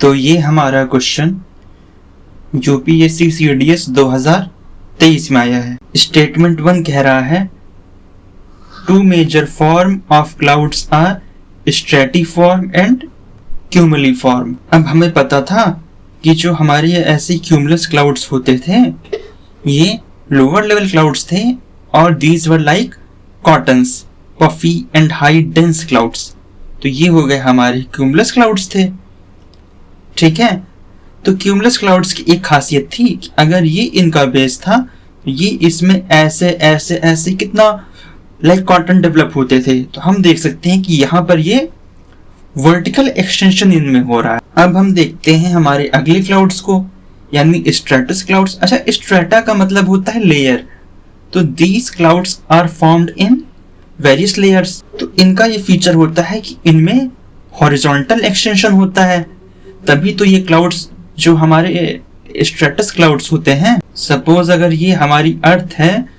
तो ये हमारा क्वेश्चन यूपीएससी सीडीएस 2023 में आया है। स्टेटमेंट 1 कह रहा है two major forms of clouds are stratiform and cumuliform. अब हमें पता था कि जो हमारे ऐसे क्यूमुलस क्लाउड्स होते थे ये लोअर लेवल क्लाउड्स थे और these were like cottons, puffy and high dense clouds. तो ये हो गए हमारे क्यूमुलस क्लाउड्स थे। ठीक है, तो क्यूमुलस क्लाउड्स की एक खासियत थी कि अगर ये इनका बेस था तो ये इसमें ऐसे ऐसे ऐसे कितना लाइक कॉटन डेवलप होते थे। तो हम देख सकते हैं कि यहाँ पर ये वर्टिकल एक्सटेंशन इनमें हो रहा है। अब हम देखते हैं हमारे अगले क्लाउड्स को, यानी स्ट्रेटस क्लाउड्स। अच्छा, स्ट्रेटा का मतलब होता है लेयर। तो these clouds are formed in various layers. तो इनका ये फीचर होता है कि इनमें हॉरिजॉन्टल एक्सटेंशन होता है, तभी तो ये क्लाउड्स जो हमारे स्ट्रेटस क्लाउड्स होते हैं, सपोज अगर ये हमारी अर्थ है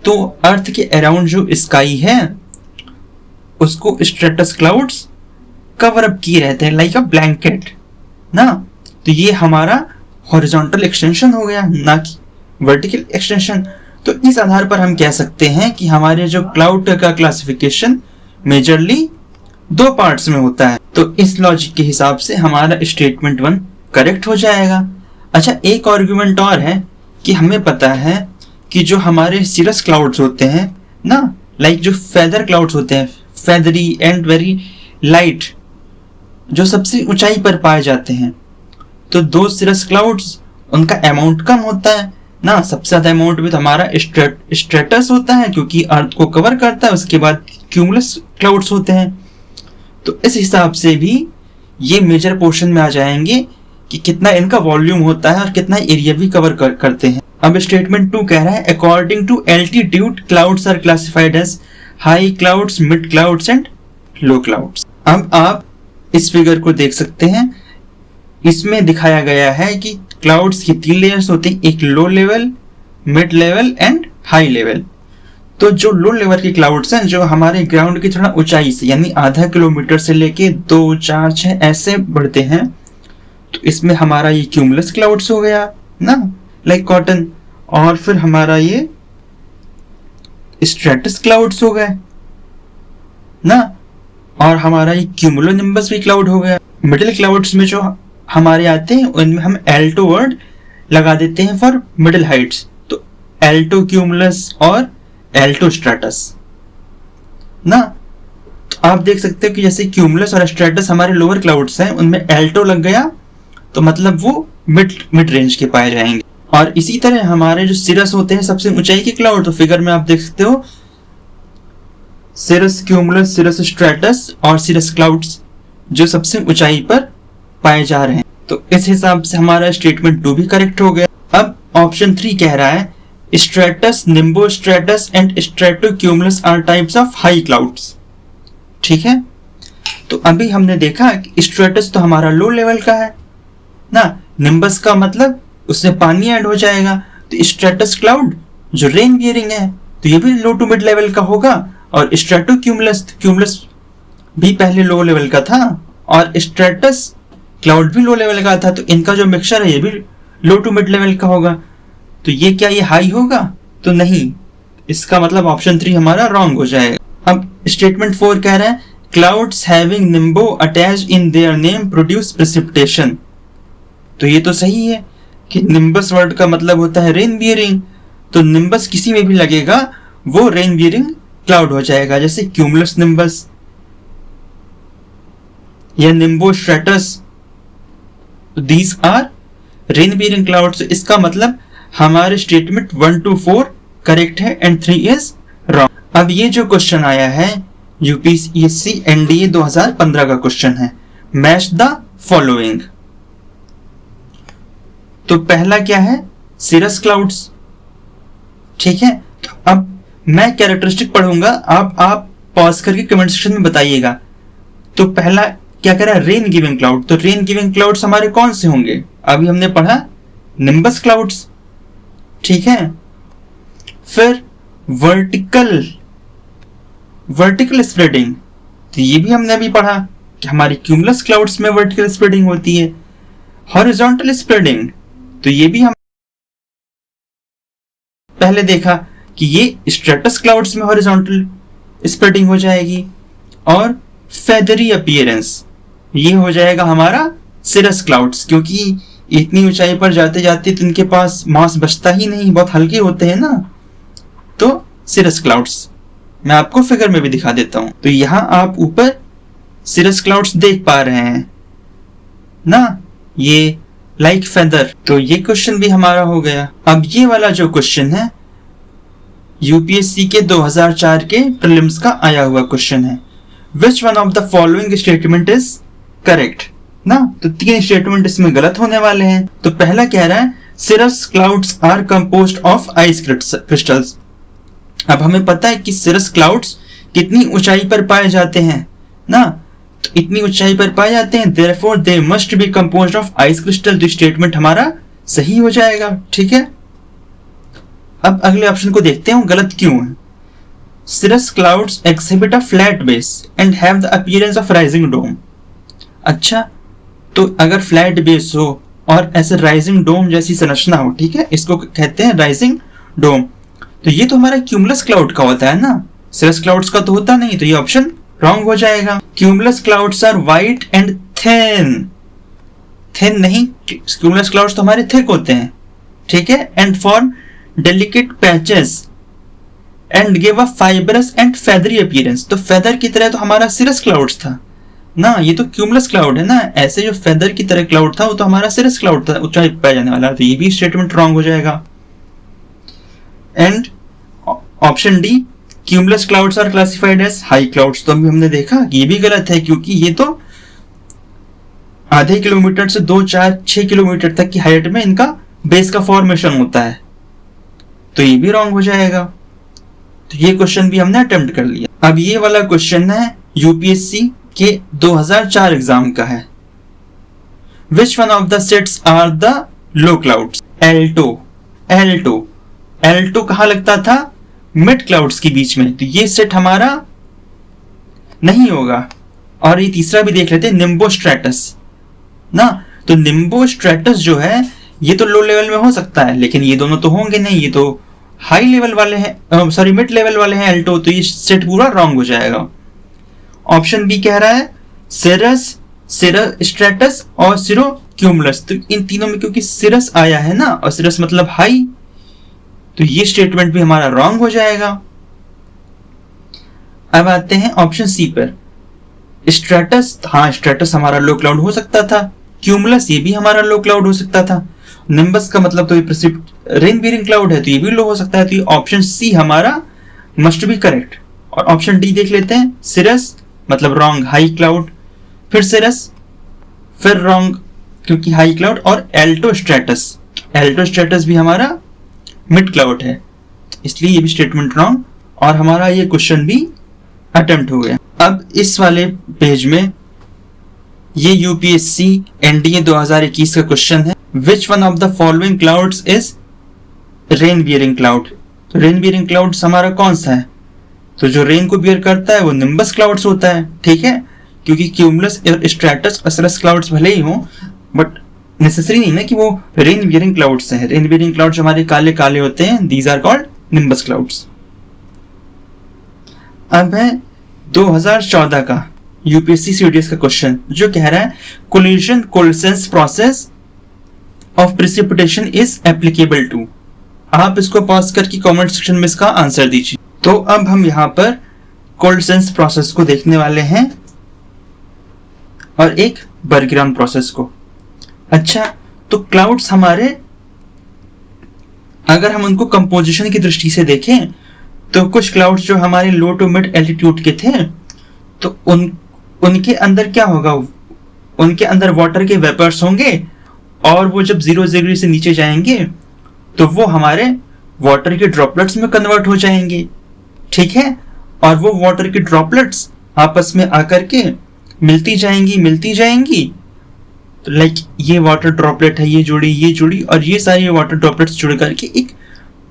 तो अर्थ के अराउंड जो स्काई है उसको स्ट्रेटस क्लाउड्स कवर अप किए रहते हैं लाइक अ ब्लैंकेट ना। तो ये हमारा हॉरिजॉन्टल एक्सटेंशन हो गया, ना कि वर्टिकल एक्सटेंशन। तो इस आधार पर हम कह सकते हैं कि हमारे जो क्लाउड का क्लासिफिकेशन मेजरली 2 पार्ट्स में होता है। तो इस लॉजिक के हिसाब से हमारा स्टेटमेंट 1 करेक्ट हो जाएगा। अच्छा, एक आर्गुमेंट और है कि हमें पता है कि जो हमारे सिरस क्लाउड्स होते हैं ना, लाइक जो फेदर क्लाउड्स होते हैं, फेदरी एंड वेरी लाइट, जो सबसे ऊंचाई पर पाए जाते हैं, तो दो सिरस क्लाउड्स उनका अमाउंट कम होता है ना। सबसे ज्यादा अमाउंट में तो हमारा स्ट्रेटस होता है क्योंकि अर्थ को कवर करता है, उसके बाद क्यूमुलस क्लाउड्स होते हैं। तो इस हिसाब से भी ये मेजर पोर्शन में आ जाएंगे कि कितना इनका वॉल्यूम होता है और कितना एरिया भी कवर करते हैं। अब स्टेटमेंट 2 कह रहा है according to altitude clouds are classified as high clouds, mid clouds and low clouds. अब आप इस फिगर को देख सकते हैं, इसमें दिखाया गया है कि क्लाउड्स की 3 लेयर्स होती हैं, एक low level, mid level and high level. तो जो लो लेवल के क्लाउड्स हैं जो हमारे ग्राउंड की थोड़ा ऊंचाई से यानी आधा किलोमीटर से लेके 2, 4, 6 ऐसे बढ़ते हैं, तो इसमें हमारा ये क्यूमुलस क्लाउड्स हो गया ना, लाइक कॉटन। और फिर हमारा ये स्ट्रेटस क्लाउड्स हो गए ना, और हमारा ये क्यूमुलोनिम्बस भी क्लाउड हो गया। मिडिल क्लाउड्स में जो हमारे आते हैं उनमें हम एल्टो वर्ड लगा देते हैं फॉर मिडिल हाइट्स, तो एल्टो क्यूमुलस और एल्टो स्ट्रेटस ना। तो आप देख सकते हो कि जैसे क्यूमुलस और स्ट्रेटस हमारे लोअर क्लाउड्स हैं, उनमें एल्टो लग गया तो मतलब वो मिड रेंज के पाए जाएंगे। और इसी तरह हमारे जो सिरस होते हैं सबसे ऊंचाई के क्लाउड, तो फिगर में आप देख सकते हो सिरस क्यूमुलस, सिरस स्ट्रेटस और सिरस क्लाउड्स जो सबसे ऊंचाई पर पाए जा रहे हैं। तो इस हिसाब से हमारा स्टेटमेंट 2 भी करेक्ट हो गया। अब ऑप्शन 3 कह रहा है stratus, nimbostratus and stratocumulus are types of high clouds. ठीक है, तो अभी हमने देखा कि स्ट्रेटस तो हमारा लो लेवल का है ना, निम्बस का मतलब उसमें पानी ऐड हो जाएगा, तो स्ट्रेटस क्लाउड जो रेन बियरिंग है तो ये भी लो टू मिड लेवल का होगा, और स्ट्रेटोक्यूमुलस, क्यूमुलस भी पहले लो लेवल का था और स्ट्रेटस क्लाउड भी लो लेवल का था, तो इनका जो मिक्सचर है ये भी लो टू मिड लेवल का होगा। तो ये क्या ये हाई होगा? तो नहीं, इसका मतलब ऑप्शन 3 हमारा रॉन्ग हो जाएगा। अब स्टेटमेंट 4 कह रहा है clouds having nimbo attached in their name produce precipitation. तो ये तो सही है कि निम्बस वर्ड का मतलब होता है रेन बियरिंग, तो निम्बस किसी में भी लगेगा वो रेन बियरिंग क्लाउड हो जाएगा, जैसे क्यूमुलस निम्बस या nimbostratus, these are rain bearing clouds. इसका मतलब हमारे स्टेटमेंट 1 to 4 करेक्ट है एंड 3 इज रॉन्ग। अब ये जो क्वेश्चन आया है यूपीएससी एनडीए 2015 का क्वेश्चन है, मैच द फॉलोइंग। तो पहला क्या है? Cirrus clouds. ठीक है, तो अब मैं कैरेक्टरिस्टिक पढ़ूंगा, आप पॉज करके कमेंट सेक्शन में बताइएगा। तो पहला क्या कह रहा है? Rain giving cloud. तो रेन गिविंग क्लाउड्स हमारे कौन से होंगे? अभी हमने पढ़ा निम्बस क्लाउड्स। ठीक है, फिर वर्टिकल स्प्रेडिंग, तो ये भी हमने अभी पढ़ा कि हमारी क्यूमुलस क्लाउड्स में वर्टिकल स्प्रेडिंग होती है। हॉरिजॉन्टल स्प्रेडिंग, तो ये भी हम पहले देखा कि ये स्ट्रेटस क्लाउड्स में हॉरिजॉन्टल स्प्रेडिंग हो जाएगी। और फेदरी अपीयरेंस, ये हो जाएगा हमारा सिरस क्लाउड्स, क्योंकि इतनी ऊंचाई पर जाते जाते तो इनके पास मास बचता ही नहीं, बहुत हल्के होते हैं ना, तो सिरस क्लाउड्स। मैं आपको फिगर में भी दिखा देता हूं। तो यहां आप ऊपर सिरस क्लाउड्स देख पा रहे हैं ना, ये लाइक फेदर। तो ये क्वेश्चन भी हमारा हो गया। अब ये वाला जो क्वेश्चन है यूपीएससी के 2004 के प्रीलिम्स का आया हुआ क्वेश्चन है। Which one of the following statement is correct ना, तो 3 स्टेटमेंट इसमें गलत होने वाले हैं। तो पहला कह रहा है cirrus clouds are composed of ice crystals. अब हमें पता है कि सिरस क्लाउड्स कितनी ऊंचाई पर पाए जाते हैं ना, तो इतनी ऊंचाई पर पाए जाते हैं, therefore they must be composed of ice crystal. तो स्टेटमेंट हमारा सही हो जाएगा। ठीक है, अब अगले ऑप्शन को देखते हैं गलत क्यों है। Cirrus clouds exhibit a flat base and have the appearance of rising dome. अच्छा, तो अगर फ्लैट बेस हो और ऐसे राइजिंग डोम जैसी संरचना हो, ठीक है, इसको कहते हैं राइजिंग डोम। तो ये तो हमारा क्यूमुलस क्लाउड का होता है ना, सिरस क्लाउड्स का तो होता नहीं, तो ये ऑप्शन रॉन्ग हो जाएगा। Cumulus clouds are white and thin, thin नहीं, क्यूमुलस क्लाउड्स तो हमारे थिक होते हैं, ठीक है, and form delicate patches and give a fibrous and feathery appearance. तो फेदर की तरह तो हमारा सिरस क्लाउड्स था ना, ये तो क्यूमुलस क्लाउड है ना, ऐसे जो फेदर की तरह क्लाउड था वो तो हमारा सिरस क्लाउड था, ऊंचाई पाया जाने वाला। तो ये भी स्टेटमेंट रॉन्ग हो जाएगा। And option D, cumulus clouds are classified as high clouds, तो अभी हमने देखा ये भी गलत है, क्योंकि ये तो आधे किलोमीटर से 2, 4, 6 किलोमीटर तक की हाइट में इनका बेस का फॉर्मेशन होता है, तो ये भी रॉन्ग हो जाएगा। तो ये क्वेश्चन भी हमने अटेम्प्ट कर लिया। अब ये वाला क्वेश्चन है यूपीएससी के 2004 एग्जाम का है। Which one of the sets are the low clouds? Alto, alto, alto कहां लगता था? मिड क्लाउड्स के बीच में, तो ये सेट हमारा नहीं होगा। और ये तीसरा भी देख लेते हैं, निम्बोस्ट्रेटस ना, तो निम्बोस्ट्रेटस जो है ये तो लो लेवल में हो सकता है, लेकिन ये दोनों तो होंगे नहीं, ये तो हाई लेवल वाले हैं, सॉरी मिड लेवल वाले हैं एल्टो, तो ये सेट पूरा रॉन्ग हो जाएगा। ऑप्शन बी कह रहा है सिरस, स्ट्रेटस और सिरो क्यूमुलस, तो इन तीनों में क्योंकि सिरस आया है ना, और सिरस मतलब हाई, तो ये स्टेटमेंट भी हमारा रॉन्ग हो जाएगा। अब आते हैं ऑप्शन सी पर, स्ट्रेटस, हाँ स्ट्रेटस हमारा लो क्लाउड हो सकता था, क्यूमुलस ये भी हमारा लो क्लाउड हो सकता था, निम्बस का मतलब तो ये रेन बियरिंग क्लाउड है, तो ये भी लो हो सकता है, तो ये ऑप्शन सी हमारा मस्ट बी करेक्ट। और ऑप्शन डी देख लेते हैं, सिरस मतलब रॉन्ग, हाई क्लाउड, फिर सिरस, फिर रॉन्ग क्योंकि हाई क्लाउड, और एल्टो स्ट्रेटस, एल्टो स्ट्रेटस भी हमारा मिड क्लाउड है, इसलिए ये भी स्टेटमेंट रॉन्ग, और हमारा ये क्वेश्चन भी अटेम्प्ट हो गया। अब इस वाले पेज में ये यूपीएससी एनडीए 2021 का क्वेश्चन है, which one of the following clouds is rain bearing cloud? तो रेन बियरिंग क्लाउड्स हमारा कौन सा है? तो जो रेन को बियर करता है वो निम्बस क्लाउड्स होता है, ठीक है, क्योंकि क्यूमुलस और स्ट्रेटस और सिरस क्लाउड्स भले ही हों, बट नेसेसरी नहीं ना कि वो रेन बियरिंग क्लाउड्स हैं। रेन बियरिंग क्लाउड्स हमारे काले काले होते हैं, these are called nimbus clouds. अब है 2014 का यूपीएससी सीडीएस का क्वेश्चन, जो कह रहा है collision coalescence process of precipitation is applicable to. आप इसको पॉज करके कमेंट सेक्शन में इसका आंसर दीजिए। तो अब हम यहाँ पर कोल्सेंस प्रोसेस को देखने वाले हैं और एक बर्गग्राउंड प्रोसेस को। अच्छा, तो क्लाउड्स हमारे, अगर हम उनको कंपोजिशन की दृष्टि से देखें तो कुछ क्लाउड्स जो हमारे लो टू मिड एल्टीट्यूड के थे, तो उनके अंदर क्या होगा, उनके अंदर वाटर के वेपर्स होंगे, और वो जब 0 डिग्री से नीचे जाएंगे तो वो हमारे वाटर के ड्रॉपलेट्स में कन्वर्ट हो जाएंगे, ठीक है, और वो वाटर के ड्रॉपलेट्स आपस में आकर के मिलती जाएंगी, तो लाइक ये वाटर ड्रॉपलेट है, ये जुड़ी और ये सारी वाटर ड्रॉपलेट्स जुड़ करके एक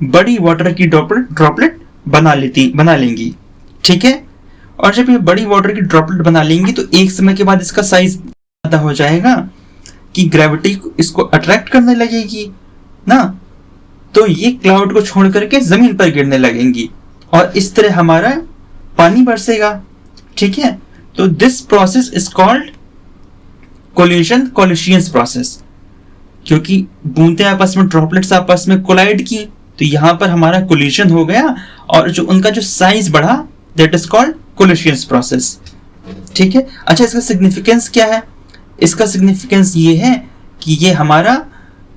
बड़ी वाटर की ड्रॉपलेट बना लेंगी, ठीक है। और जब ये बड़ी वाटर की ड्रॉपलेट बना लेंगी तो एक समय के बाद इसका साइज ज्यादा हो जाएगा, कि ग्रेविटी इसको अट्रैक्ट करने लगेगी ना, तो ये क्लाउड को छोड़ करके जमीन पर गिरने लगेंगी और इस तरह हमारा पानी बरसेगा। ठीक है, तो this process is called collisions process, क्योंकि बूंदें आपस में, ड्रॉपलेट्स आपस में कोलाइड की, तो यहां पर हमारा कोलिशन हो गया और जो उनका जो साइज बढ़ा, that is called collisions process. ठीक है, अच्छा इसका सिग्निफिकेंस क्या है? इसका सिग्निफिकेंस ये है कि ये हमारा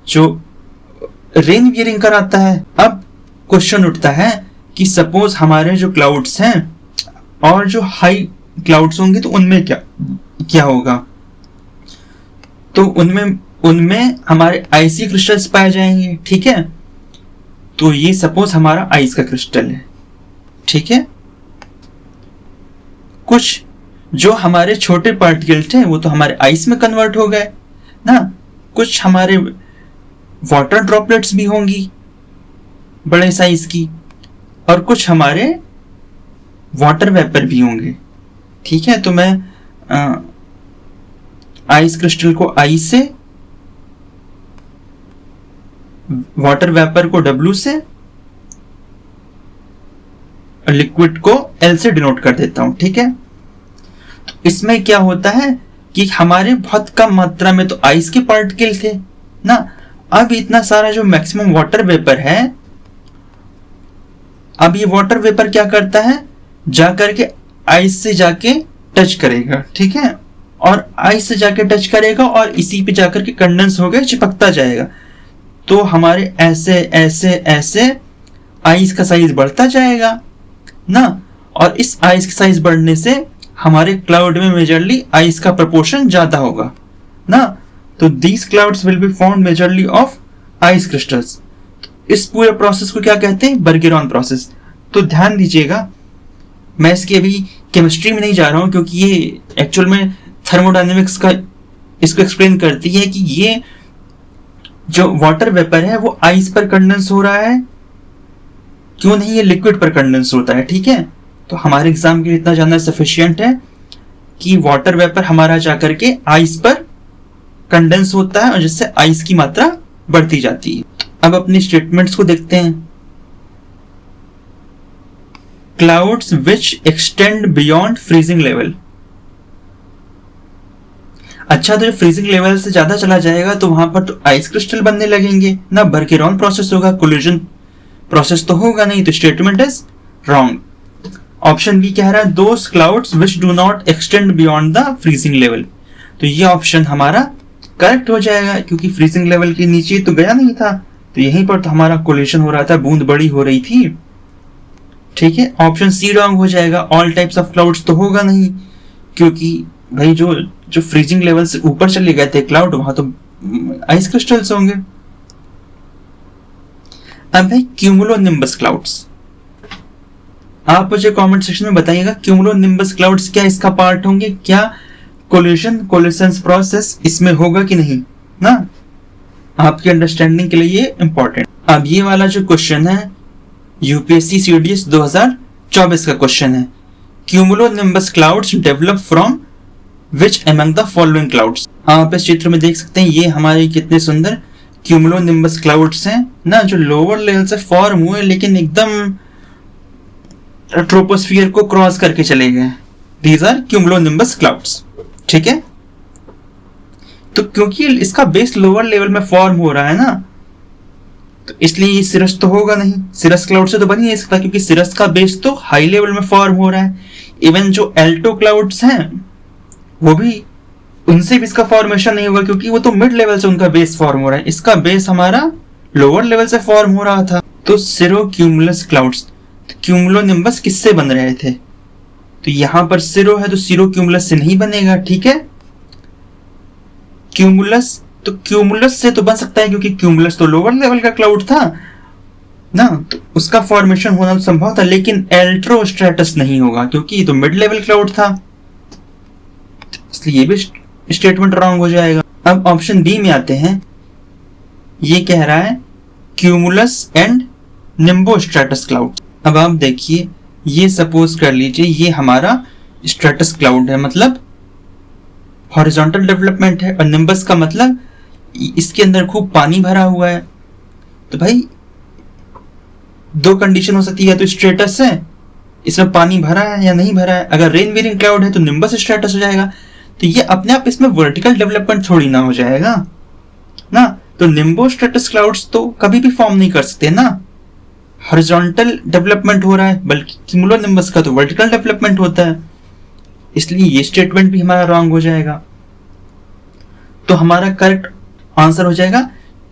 जो रेन बियरिंग कराता है। अब क्वेश्चन उठता है कि सपोज हमारे जो क्लाउड्स हैं और जो हाई क्लाउड्स होंगे तो उनमें क्या होगा? तो उनमें हमारे आइसी क्रिस्टल्स पाए जाएंगे। ठीक है, तो ये सपोज हमारा आइस का क्रिस्टल है। ठीक है, कुछ जो हमारे छोटे पार्टिकल्स थे वो तो हमारे आइस में कन्वर्ट हो गए ना, कुछ हमारे वाटर ड्रॉपलेट्स भी होंगी बड़े साइज की, और कुछ हमारे वाटर वेपर भी होंगे। ठीक है, तो मैं आइस क्रिस्टल को आई से, वाटर वेपर को W से, लिक्विड को L से डिनोट कर देता हूं। ठीक है, तो इसमें क्या होता है कि हमारे बहुत कम मात्रा में तो आइस के पार्टिकल थे ना, अब इतना सारा जो मैक्सिमम वाटर वेपर है, अब ये वाटर वेपर क्या करता है, जाकर के आइस से जाके टच करेगा। ठीक है, और आइस से जाके टच करेगा और इसी पे जाकर के कंडेंस हो गया, चिपकता जाएगा। तो हमारे ऐसे ऐसे ऐसे आइस का साइज बढ़ता जाएगा ना, और इस आइस का साइज बढ़ने से हमारे क्लाउड में मेजरली आइस का प्रोपोर्शन ज्यादा होगा ना, तो these clouds will be formed majorly of ice crystals. इस पूरे प्रोसेस को क्या कहते हैं? बर्गेरॉन प्रोसेस। तो ध्यान दीजिएगा, मैं इसकी अभी केमिस्ट्री में नहीं जा रहा हूं क्योंकि ये एक्चुअल में थर्मोडायनेमिक्स का इसको एक्सप्लेन करती है कि ये जो वाटर वेपर है वो आइस पर कंडेंस हो रहा है, क्यों नहीं ये लिक्विड पर कंडेंस होता है। ठीक है, तो हमारे एग्जाम के लिए इतना जानना सफिशिएंट है कि वाटर वेपर हमारा जाकर के आइस पर कंडेंस होता है और जिससे आइस की मात्रा बढ़ती जाती है। अब अपनी स्टेटमेंट्स को देखते हैं। Clouds which extend beyond freezing level. अच्छा, तो फ्रीजिंग लेवल से ज्यादा चला जाएगा तो वहां पर तो आइस क्रिस्टल बनने लगेंगे ना, बर्गेरॉन प्रोसेस होगा, कोलिजन प्रोसेस तो होगा नहीं, तो statement is wrong. Option B कह रहा है those clouds which do not extend beyond the freezing level, तो ये ऑप्शन हमारा करेक्ट हो जाएगा क्योंकि फ्रीजिंग लेवल के नीचे तो गया नहीं था, तो यहीं पर तो हमारा कोलिशन हो रहा था, बूंद बड़ी हो रही थी। ठीक है, ऑप्शन सी रॉन्ग हो जाएगा, ऑल टाइप्स ऑफ क्लाउड्स तो होगा नहीं, क्योंकि भाई जो फ्रीजिंग लेवल से ऊपर चले गए थे क्लाउड, वहां तो आइस क्रिस्टल्स होंगे। अब भाई क्यूमुलोनिम्बस क्लाउड्स, आप मुझे कमेंट सेक्शन में बताइएगा क्यूमुलोनिम्बस क्लाउड्स क्या इसका पार्ट होंगे, क्या कोलिशंस प्रोसेस इसमें होगा कि नहीं ना, आपकी अंडरस्टैंडिंग के लिए ये इंपॉर्टेंट। अब ये वाला जो क्वेश्चन है यूपीएससी सीडीएस 2024 का क्वेश्चन है, cumulonimbus clouds develop from which among the following clouds. आप इस चित्र में देख सकते हैं ये हमारे कितने सुंदर क्यूमुलोनिम्बस क्लाउड्स हैं ना, जो लोअर लेवल से फॉर्म हुए लेकिन एकदम ट्रोपोस्फियर को क्रॉस करके चले गए। These are cumulonimbus clouds. ठीक है, तो क्योंकि इसका बेस लोअर लेवल में फॉर्म हो रहा है ना, तो इसलिए ये सिरस तो होगा नहीं, सिरस क्लाउड से तो बन ही नहीं सकता क्योंकि सिरस का बेस तो हाई लेवल में फॉर्म हो रहा है। इवन जो एल्टो क्लाउड्स हैं वो भी, उनसे भी इसका फॉर्मेशन नहीं होगा क्योंकि वो तो मिड लेवल से उनका बेस फॉर्म हो रहा है, इसका बेस हमारा लोअर लेवल से फॉर्म हो रहा था। तो सिरो क्यूमुलस क्लाउड्स, क्यूमुलोनिम्बस किससे बन रहे थे, तो यहां पर सिरो है तो सिरो क्यूमुलस से नहीं बनेगा। ठीक है, क्यूमुलस, तो क्यूमुलस से तो बन सकता है क्योंकि क्यूमुलस तो लोअर लेवल का क्लाउड था ना, तो उसका फॉर्मेशन होना तो संभव था, लेकिन एल्ट्रोस्ट्रेटस नहीं होगा क्योंकि ये तो मिड लेवल क्लाउड था, इसलिए ये भी स्टेटमेंट रॉन्ग हो जाएगा। अब ऑप्शन बी में आते हैं, ये कह रहा है क्यूमुलस एंड निम्बोस्ट्रेटस क्लाउड। अब आप देखिए, ये सपोज कर लीजिए ये हमारा स्ट्रेटस क्लाउड है, मतलब हॉरिजॉन्टल डेवलपमेंट है और निम्बस का मतलब इसके अंदर खूब पानी भरा हुआ है। तो भाई दो कंडीशन हो सकती है, तो स्ट्रेटस है, इसमें पानी भरा है या नहीं भरा है। अगर रेन बीरिंग क्लाउड है तो निम्बस स्ट्रेटस हो जाएगा। तो ये अपने आप इसमें वर्टिकल डेवलपमेंट थोड़ी ना हो जाएगा ना। तो निम्बो स्ट्रेटस क्लाउड्स तो कभी भी फॉर्म नहीं कर सकते ना, हॉरिजॉन्टल डेवलपमेंट हो रहा है, बल्कि क्यूमुलोनिम्बस का तो वर्टिकल डेवलपमेंट होता है। इसलिए ये स्टेटमेंट भी हमारा रॉन्ग हो जाएगा। तो हमारा करेक्ट आंसर हो जाएगा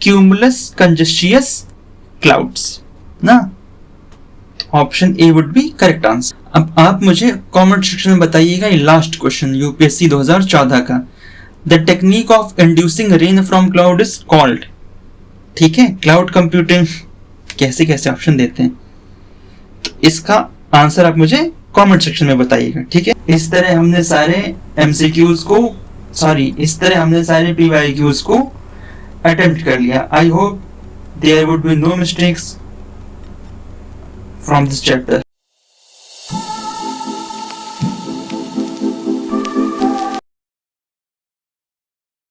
क्यूमुलस कंजस्टियस क्लाउड्स ना। Option A would be correct answer. अब आप मुझे कमेंट सेक्शन में बताइएगा ये लास्ट क्वेश्चन यूपीएससी 2014 का, the technique of inducing rain from cloud is called. ठीक है, क्लाउड कंप्यूटिंग कैसे कैसे ऑप्शन देते हैं, तो इसका आंसर आप मुझे कमेंट सेक्शन में बताइएगा। ठीक है, इस तरह हमने सारे एमसीक्यूज को इस तरह हमने सारे पीवाईक्यूज को अटेम्प्ट कर लिया। I hope there would be no mistakes from this chapter.